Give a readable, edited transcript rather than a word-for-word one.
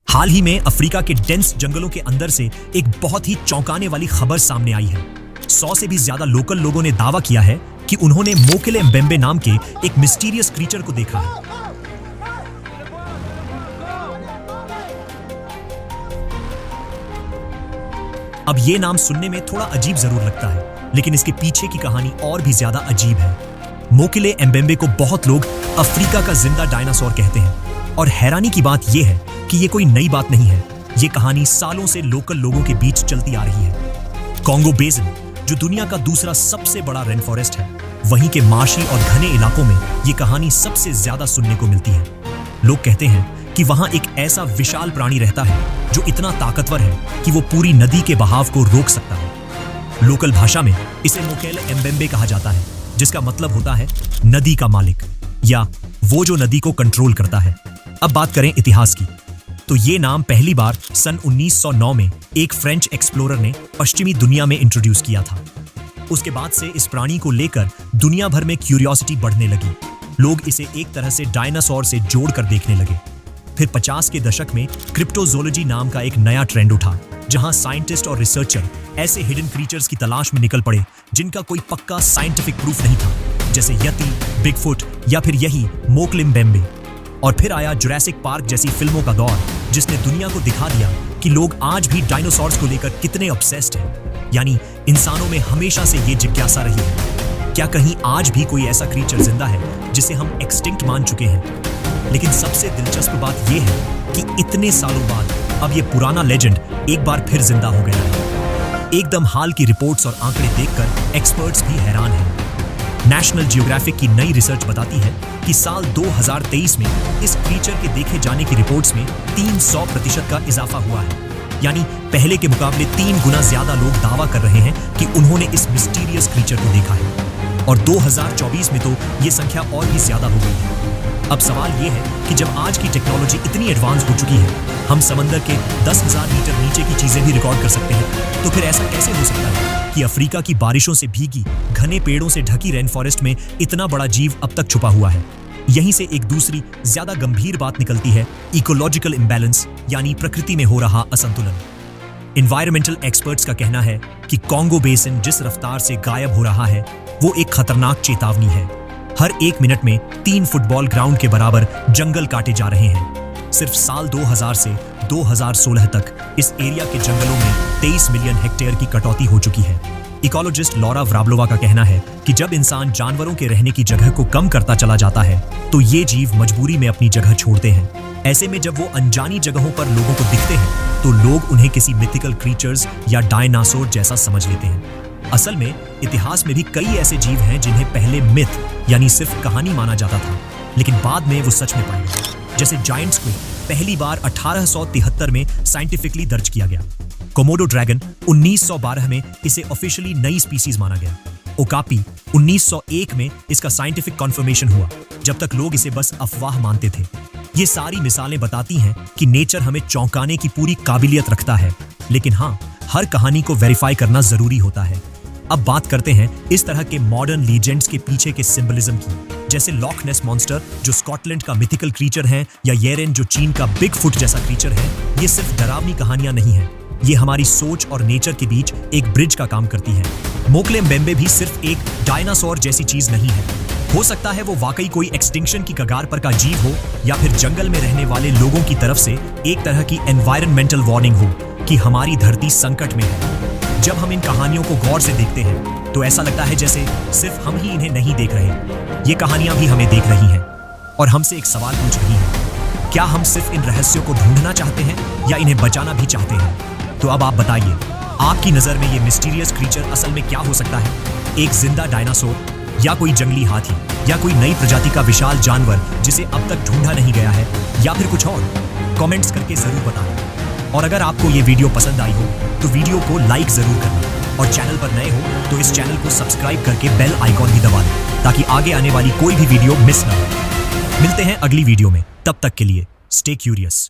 हाल ही में अफ्रीका के डेंस जंगलों के अंदर से एक बहुत ही चौंकाने वाली खबर सामने आई है। 100 से भी ज्यादा लोकल लोगों ने दावा किया है कि उन्होंने मोकेले एम्बेम्बे नाम के एक मिस्टीरियस क्रीचर को देखा है। अब ये नाम सुनने में थोड़ा अजीब जरूर लगता है, लेकिन इसके पीछे की कहानी और भी ज्यादा अजीब है। मोकेले एम्बेम्बे को बहुत लोग अफ्रीका का जिंदा डायनासोर कहते हैं, और हैरानी की बात यह है कि ये कोई नई बात नहीं है। ये कहानी सालों से लोकल लोगों के बीच चलती आ रही है। कॉन्गो बेसिन, जो दुनिया का दूसरा सबसे बड़ा रेन फॉरेस्ट है, वहीं के मार्शी और घने इलाकों में ये कहानी सबसे ज्यादा सुनने को मिलती है। लोग कहते हैं कि वहां एक ऐसा विशाल प्राणी रहता है जो इतना ताकतवर है कि वो पूरी नदी के बहाव को रोक सकता है। लोकल भाषा में इसे मोकेले एम्बेम्बे कहा जाता है, जिसका मतलब होता है नदी का मालिक, या वो जो नदी को कंट्रोल करता है। अब बात करें इतिहास की, तो ये नाम पहली बार सन 1909 में एक फ्रेंच एक्सप्लोरर ने पश्चिमी दुनिया में इंट्रोड्यूस किया था। उसके बाद से इस प्राणी को लेकर दुनिया भर में क्यूरियोसिटी बढ़ने लगी। लोग इसे एक तरह से डायनासोर से जोड़कर देखने लगे। फिर 50 के दशक में क्रिप्टोजोलॉजी नाम का एक नया ट्रेंड उठा, जहां साइंटिस्ट और रिसर्चर ऐसे हिडन क्रीचर्स की तलाश में निकल पड़े जिनका कोई पक्का साइंटिफिक प्रूफ नहीं था, जैसे यति, बिगफुट या फिर यही मोकेले एम्बेम्बे। और फिर आया जुरासिक पार्क जैसी फिल्मों का दौर, जिसने दुनिया को दिखा दिया कि लोग आज भी डायनासोर्स को लेकर कितने ऑब्सेस्ड हैं। यानी इंसानों में हमेशा से ये जिज्ञासा रही है, क्या कहीं आज भी कोई ऐसा क्रीचर जिंदा है जिसे हम एक्सटिंक्ट मान चुके हैं। लेकिन सबसे दिलचस्प बात यह है कि इतने सालों बाद अब ये पुराना लेजेंड एक बार फिर जिंदा हो गया है। एकदम हाल की रिपोर्ट्स और आंकड़े देखकर एक्सपर्ट्स भी हैरान हैं। नेशनल जियोग्राफिक की नई रिसर्च बताती है कि साल 2023 में इस क्रीचर के देखे जाने की रिपोर्ट्स में 300% का इजाफा हुआ है। यानी पहले के मुकाबले 3 गुना ज्यादा लोग दावा कर रहे हैं कि उन्होंने इस मिस्टीरियस क्रीचर को देखा है, और 2024 में तो ये संख्या और भी ज्यादा हो गई है। अब सवाल ये है कि जब आज की टेक्नोलॉजी इतनी एडवांस हो चुकी है, हम समंदर के 10,000 मीटर नीचे की चीजें भी रिकॉर्ड कर सकते हैं, तो फिर ऐसा कैसे हो सकता है कि अफ्रीका की बारिशों से भीगी घने पेड़ों से ढकी रेन फॉरेस्ट में इतना बड़ा जीव अब तक छुपा हुआ है। यहीं से एक दूसरी ज्यादा गंभीर बात निकलती है, इकोलॉजिकल इम्बैलेंस, यानी प्रकृति में हो रहा असंतुलन। एनवायरमेंटल एक्सपर्ट्स का कहना है कि कॉन्गो बेसिन जिस रफ्तार से गायब हो रहा है, वो एक खतरनाक चेतावनी है। हर 1 मिनट में 3 फुटबॉल ग्राउंड के बराबर जंगल काटे जा रहे हैं। सिर्फ साल 2000 से 2016 तक इस एरिया के जंगलों में 23 मिलियन हेक्टेयर की कटौती हो चुकी है। इकोलॉजिस्ट लॉरा व्राबलोवा का कहना है कि जब इंसान जानवरों के रहने की जगह को कम करता चला जाता है, तो ये जीव मजबूरी में अपनी जगह छोड़ते हैं। ऐसे में जब वो अनजानी जगहों पर लोगों को दिखते हैं, तो लोग उन्हें किसी मिथिकल क्रीचर्स या डायनासोर जैसा समझ लेते हैं। असल में इतिहास में भी कई ऐसे जीव हैं जिन्हें पहले मिथ यानी सिर्फ कहानी माना जाता था, लेकिन बाद में वो सच में पाए गए। जैसे जायंट स्क्विड पहली बार 1873 में साइंटिफिकली दर्ज किया गया। कोमोडो ड्रैगन 1912 में इसे ऑफिशियली नई स्पीसीज माना गया। ओकापी 1901 में इसका साइंटिफिक कन्फर्मेशन हुआ, जब तक लोग इसे बस अफवाह मानते थे। ये सारी मिसालें बताती हैं कि नेचर हमें चौंकाने की पूरी काबिलियत रखता है, लेकिन हाँ, हर कहानी को वेरीफाई करना जरूरी होता है। अब बात करते हैं इस तरह के मॉडर्न लीजेंड्स के पीछे के सिंबलिज्म की, जैसे लॉक नेस मॉन्स्टर जो स्कॉटलैंड का मिथिकल क्रीचर है, या येरेन जो चीन का बिगफुट जैसा क्रीचर है। ये सिर्फ डरावनी कहानियां नहीं है, ये हमारी सोच और नेचर के बीच एक ब्रिज का काम करती है। मोकेले एम्बेम्बे भी सिर्फ एक डायनासोर जैसी चीज नहीं है। हो सकता है वो वाकई कोई एक्सटिंक्शन की कगार पर का जीव हो, या फिर जंगल में रहने वाले लोगों की तरफ से एक तरह की एनवायरमेंटल वार्निंग हो कि हमारी धरती संकट में है। जब हम इन कहानियों को गौर से देखते हैं, तो ऐसा लगता है जैसे सिर्फ हम ही इन्हें नहीं देख रहे, ये कहानियां भी हमें देख रही हैं और हमसे एक सवाल पूछ रही हैं। क्या हम सिर्फ इन रहस्यों को ढूंढना चाहते हैं, या इन्हें बचाना भी चाहते हैं? तो अब आप बताइए, आपकी नजर में ये मिस्टीरियस क्रीचर असल में क्या हो सकता है? एक जिंदा डायनासोर, या कोई जंगली हाथी, या कोई नई प्रजाति का विशाल जानवर जिसे अब तक ढूंढा नहीं गया है, या फिर कुछ और? कमेंट्स करके जरूर बताना। और अगर आपको ये वीडियो पसंद आई हो, तो वीडियो को लाइक जरूर करना, और चैनल पर नए हो तो इस चैनल को सब्सक्राइब करके बेल आइकॉन भी दबा दें, ताकि आगे आने वाली कोई भी वीडियो मिस ना हो। मिलते हैं अगली वीडियो में, तब तक के लिए स्टे क्यूरियस।